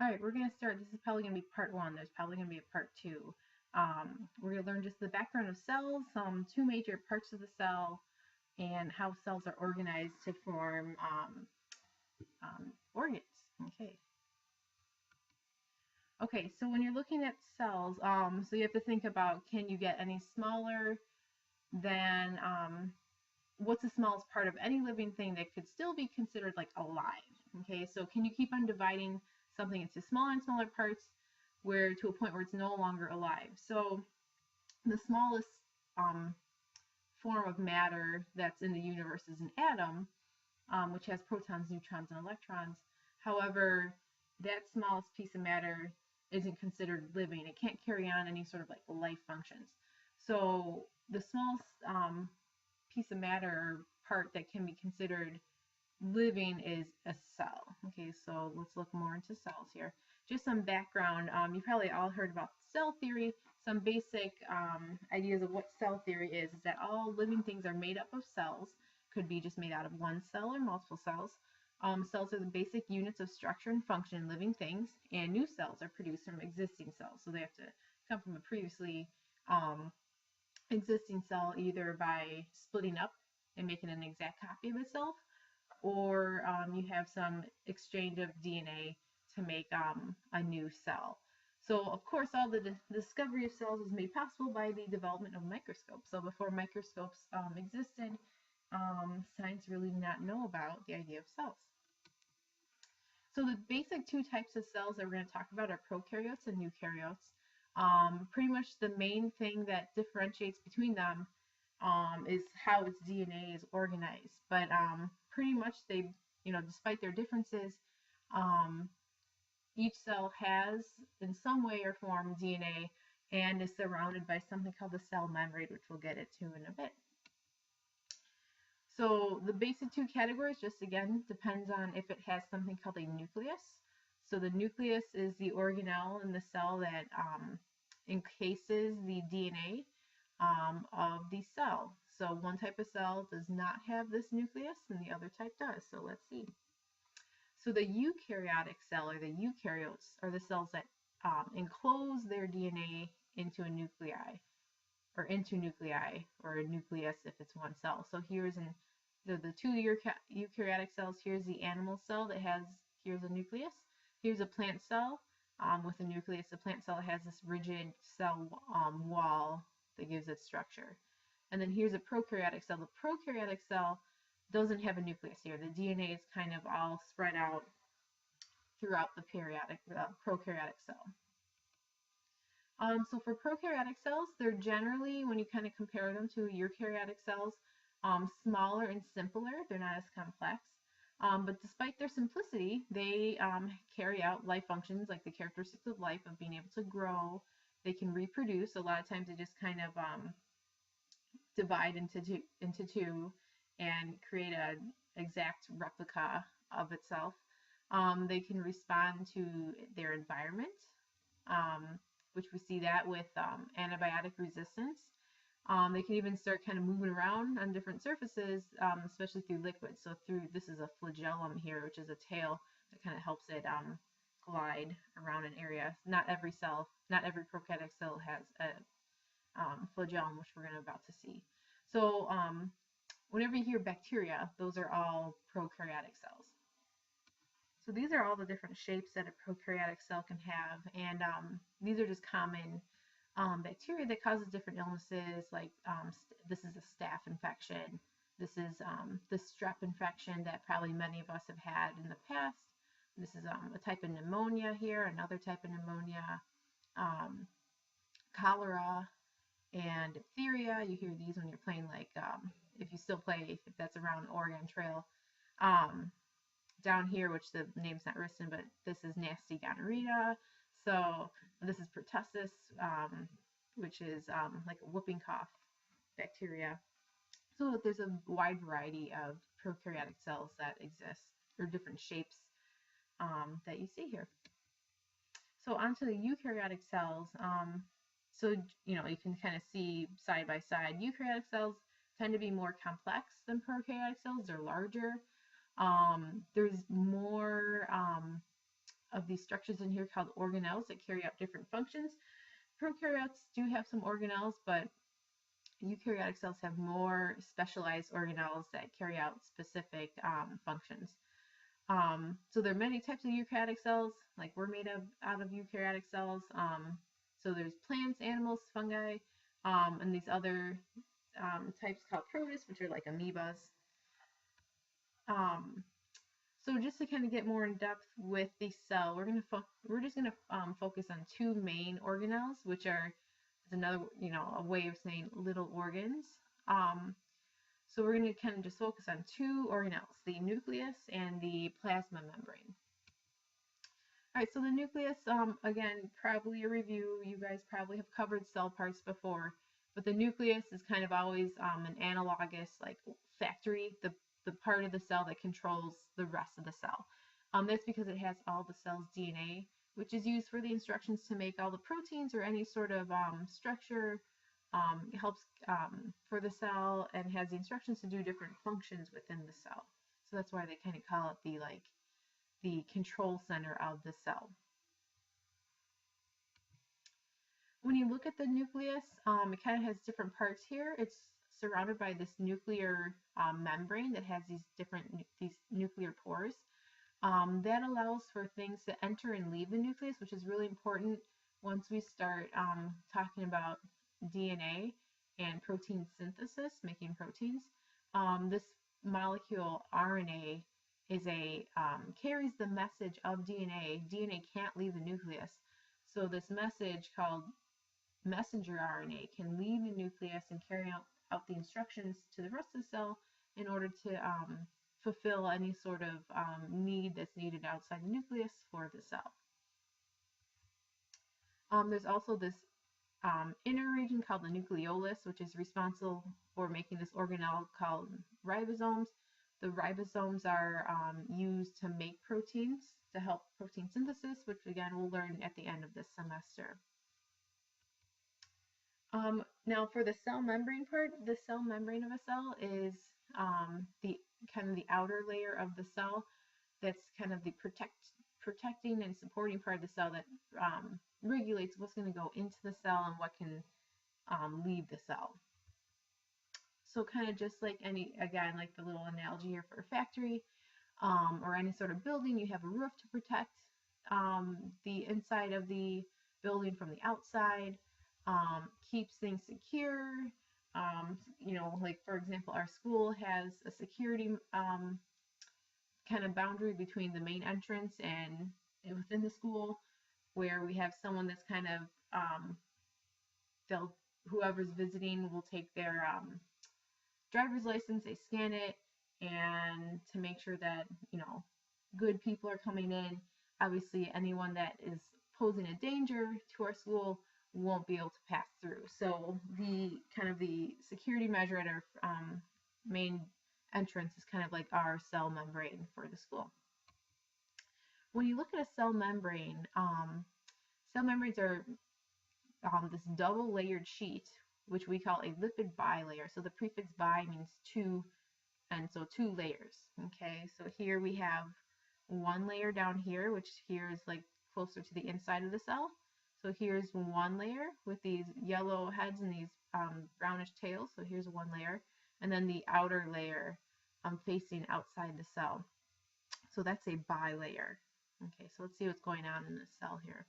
All right, we're going to start. This is probably going to be part one. There's probably going to be a part two. We're going to learn just the background of cells, two major parts of the cell, and how cells are organized to form organs. Okay. Okay, so when you're looking at cells, so you have to think about, can you get any smaller than what's the smallest part of any living thing that could still be considered like alive? Okay, so can you keep on dividing something into smaller and smaller parts where to a point where it's no longer alive? So the smallest um, form of matter that's in the universe is an atom, which has protons, neutrons, and electrons. However, that smallest piece of matter isn't considered living. It can't carry on any sort of like life functions. So the smallest piece of matter part that can be considered living is a cell. Okay, so let's look more into cells here. Just some background. You probably all heard about cell theory. Some basic ideas of what cell theory is that all living things are made up of cells. Could be just made out of one cell or multiple cells. Cells are the basic units of structure and function in living things, and new cells are produced from existing cells. So they have to come from a previously existing cell either by splitting up and making an exact copy of itself, or you have some exchange of DNA to make a new cell. So, of course, all the discovery of cells was made possible by the development of microscopes. So, before microscopes existed, science really did not know about the idea of cells. So, the basic two types of cells that we're going to talk about are prokaryotes and eukaryotes. Pretty much the main thing that differentiates between them is how its DNA is organized. But pretty much they, despite their differences, um, each cell has, in some way or form, DNA and is surrounded by something called the cell membrane, which we'll get into in a bit. So the basic two categories, just again, depends on if it has something called a nucleus. So the nucleus is the organelle in the cell that encases the DNA of the cell. So one type of cell does not have this nucleus and the other type does. So let's see. So the eukaryotic cell, or the eukaryotes, are the cells that enclose their DNA into a nuclei, or into nuclei, or a nucleus if it's one cell. So here's the two eukaryotic cells. Here's the animal cell that has, here's a nucleus. Here's a plant cell with a nucleus. The plant cell has this rigid cell wall that gives it structure. And then here's a prokaryotic cell. The prokaryotic cell doesn't have a nucleus here. The DNA is kind of all spread out throughout the prokaryotic cell. So for prokaryotic cells, they're generally, when you kind of compare them to eukaryotic cells, smaller and simpler. They're not as complex. But despite their simplicity, they carry out life functions like the characteristics of life of being able to grow. They can reproduce. A lot of times they just kind of divide into two and create an exact replica of itself. They can respond to their environment, which we see that with antibiotic resistance. They can even start kind of moving around on different surfaces, especially through liquids. So this is a flagellum here, which is a tail that kind of helps it glide around an area. Not every prokaryotic cell has a flagellum, which we're about to see. So whenever you hear bacteria, those are all prokaryotic cells. So these are all the different shapes that a prokaryotic cell can have, and these are just common bacteria that causes different illnesses. Like this is a staph infection. This is the strep infection that probably many of us have had in the past. This is a type of pneumonia here, another type of pneumonia, cholera, and diphtheria. You hear these when you're playing, like if you still play, if that's around Oregon Trail. Down here, which the name's not written, but this is nasty gonorrhea. So this is pertussis, which is like a whooping cough bacteria. So there's a wide variety of prokaryotic cells that exist, or different shapes that you see here. So onto the eukaryotic cells. So you can kind of see side by side. Eukaryotic cells tend to be more complex than prokaryotic cells. They're larger. There's more of these structures in here called organelles that carry out different functions. Prokaryotes do have some organelles, but eukaryotic cells have more specialized organelles that carry out specific functions. So there are many types of eukaryotic cells, like we're made out of eukaryotic cells. So there's plants, animals, fungi, and these other types called protists, which are like amoebas. So just to kind of get more in depth with the cell, we're just gonna focus on two main organelles, which are another a way of saying little organs. So we're gonna kind of just focus on two organelles, the nucleus and the plasma membrane. All right, so the nucleus, again, probably a review. You guys probably have covered cell parts before, but the nucleus is kind of always an analogous, like factory, the part of the cell that controls the rest of the cell. That's because it has all the cell's DNA, which is used for the instructions to make all the proteins or any sort of structure. It helps for the cell and has the instructions to do different functions within the cell. So that's why they kind of call it the control center of the cell. When you look at the nucleus, it kind of has different parts here. It's surrounded by this nuclear membrane that has these nuclear pores. That allows for things to enter and leave the nucleus, which is really important once we start talking about DNA and protein synthesis, making proteins. This molecule RNA carries the message of DNA. DNA can't leave the nucleus. So this message called messenger RNA can leave the nucleus and carry out the instructions to the rest of the cell in order to fulfill any sort of need that's needed outside the nucleus for the cell. There's also this inner region called the nucleolus, which is responsible for making this organelle called ribosomes. The ribosomes are used to make proteins, to help protein synthesis, which again we'll learn at the end of this semester. Now for the cell membrane part, the cell membrane of a cell is the outer layer of the cell that's kind of the protecting and supporting part of the cell that regulates what's going to go into the cell and what can leave the cell. So kind of just like like the little analogy here for a factory or any sort of building, you have a roof to protect the inside of the building from the outside, keeps things secure. Like for example, our school has a security kind of boundary between the main entrance and within the school, where we have someone that's kind of whoever's visiting will take their driver's license, they scan it, and to make sure that good people are coming in. Obviously, anyone that is posing a danger to our school won't be able to pass through. So the security measure at our main entrance is kind of like our cell membrane for the school. When you look at a cell membrane, cell membranes are this double layered sheet, which we call a lipid bilayer. So the prefix bi means two, and so two layers. Okay, so here we have one layer down here, which here is like closer to the inside of the cell. So here's one layer with these yellow heads and these brownish tails. So here's one layer, and then the outer layer facing outside the cell. So that's a bilayer. Okay, so let's see what's going on in this cell here.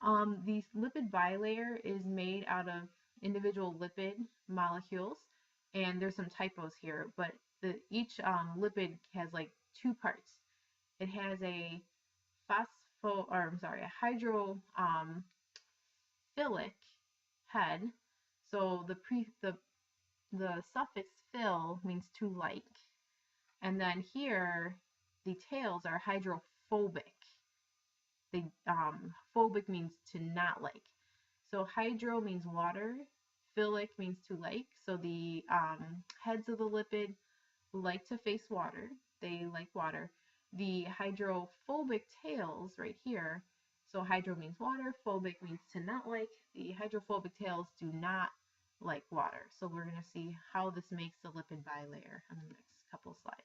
The lipid bilayer is made out of individual lipid molecules, and there's some typos here, but each lipid has like two parts. It has a hydrophilic head. So the suffix phil means to like, and then here the tails are hydrophobic. Phobic means to not like. So hydro means water, philic means to like. So the heads of the lipid like to face water. They like water. The hydrophobic tails right here. So hydro means water, phobic means to not like. The hydrophobic tails do not like water. So we're going to see how this makes the lipid bilayer on the next couple slides.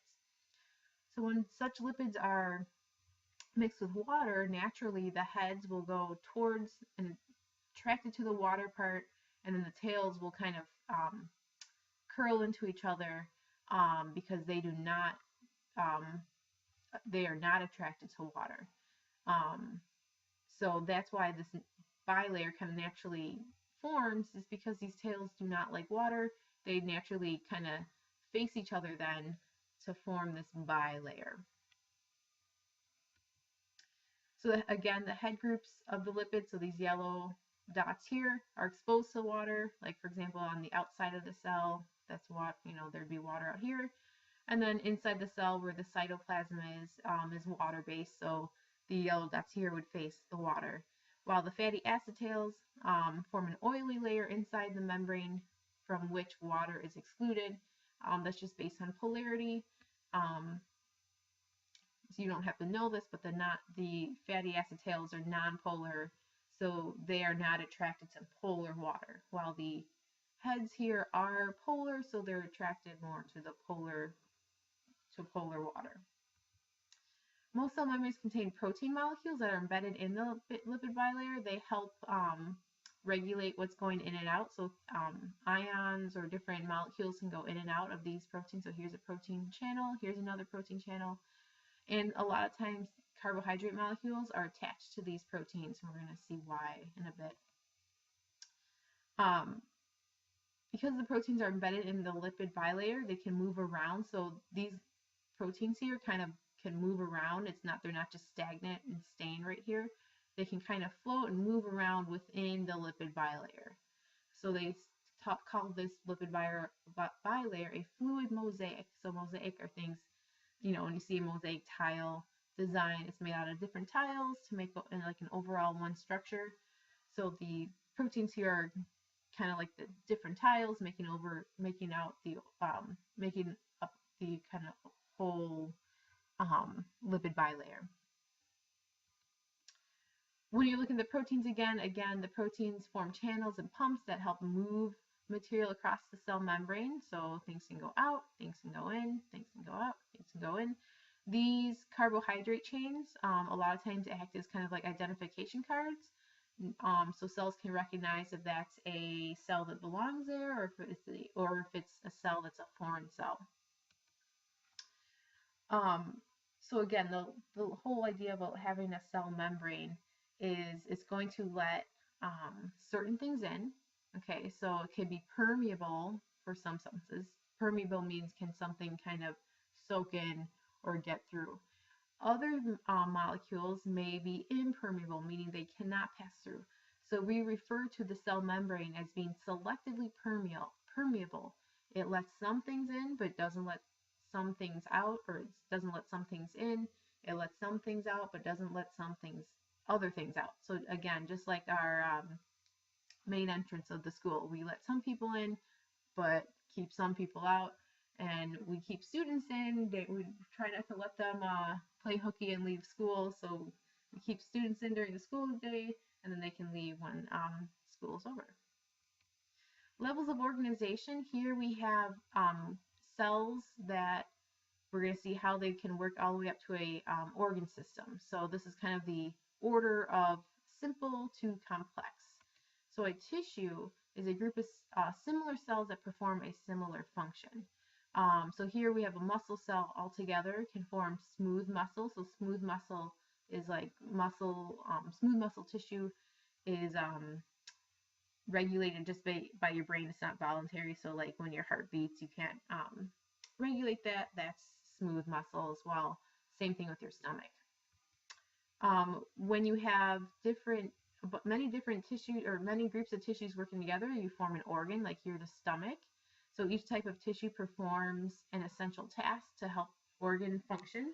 So when such lipids are mixed with water, naturally the heads will go towards and attracted to the water part, and then the tails will kind of curl into each other because um, they are not attracted to water. Um, so that's why this bilayer kind of naturally forms, is because these tails do not like water. They naturally kind of face each other then to form this bilayer. So again, the head groups of the lipids, so these yellow dots here, are exposed to water. Like for example, on the outside of the cell, that's what, there'd be water out here. And then inside the cell where the cytoplasm is water-based, so the yellow dots here would face the water. While the fatty acid tails form an oily layer inside the membrane from which water is excluded. That's just based on polarity. So you don't have to know this, but the fatty acid tails are nonpolar, so they are not attracted to polar water, while the heads here are polar, so they're attracted more to the polar water. Most cell membranes contain protein molecules that are embedded in the lipid bilayer. They help regulate what's going in and out. So ions or different molecules can go in and out of these proteins. So here's a protein channel, here's another protein channel. And a lot of times carbohydrate molecules are attached to these proteins, and we're going to see why in a bit. Because the proteins are embedded in the lipid bilayer, they can move around. So these proteins here kind of can move around. They're not just stagnant and staying right here. They can kind of float and move around within the lipid bilayer. So they call this lipid bilayer a fluid mosaic. So mosaic are things, when you see a mosaic tile design, it's made out of different tiles to make like an overall one structure. So the proteins here are kind of like the different tiles, making up the kind of whole lipid bilayer. When you look at the proteins again, the proteins form channels and pumps that help move material across the cell membrane. So things can go out, things can go in, things can go out, things can go in. These carbohydrate chains a lot of times act as kind of like identification cards. So cells can recognize if that's a cell that belongs there, or if it's a cell that's a foreign cell. So again, the whole idea about having a cell membrane is it's going to let certain things in. Okay, so it can be permeable for some substances. Permeable means can something kind of soak in or get through. Other molecules may be impermeable, meaning they cannot pass through. So we refer to the cell membrane as being selectively permeable. It lets some things in, but doesn't let some things out, or it doesn't let some things in. It lets some things out, but doesn't let other things out. So again, just like our main entrance of the school, we let some people in, but keep some people out. And we keep students in. We try not to let them play hooky and leave school. So we keep students in during the school day, and then they can leave when school's over. Levels of organization. Here we have cells that we're going to see how they can work all the way up to a organ system. So this is kind of the order of simple to complex. So a tissue is a group of similar cells that perform a similar function. So here we have a muscle cell altogether can form smooth muscle. So smooth muscle is like smooth muscle tissue is regulated just by your brain. It's not voluntary. So like when your heart beats, you can't regulate that. That's smooth muscle as well. Same thing with your stomach. When you have many different tissues or many groups of tissues working together, you form an organ, like here the stomach. So each type of tissue performs an essential task to help organ function.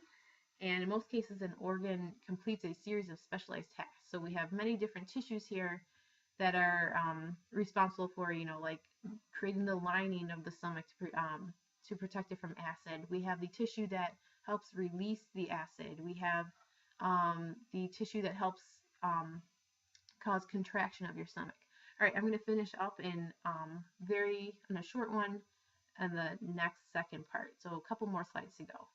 And in most cases, an organ completes a series of specialized tasks. So we have many different tissues here that are responsible for, like creating the lining of the stomach to protect it from acid. We have the tissue that helps release the acid. We have the tissue that helps cause contraction of your stomach. All right, I'm going to finish up in a short one in the next second part. So a couple more slides to go.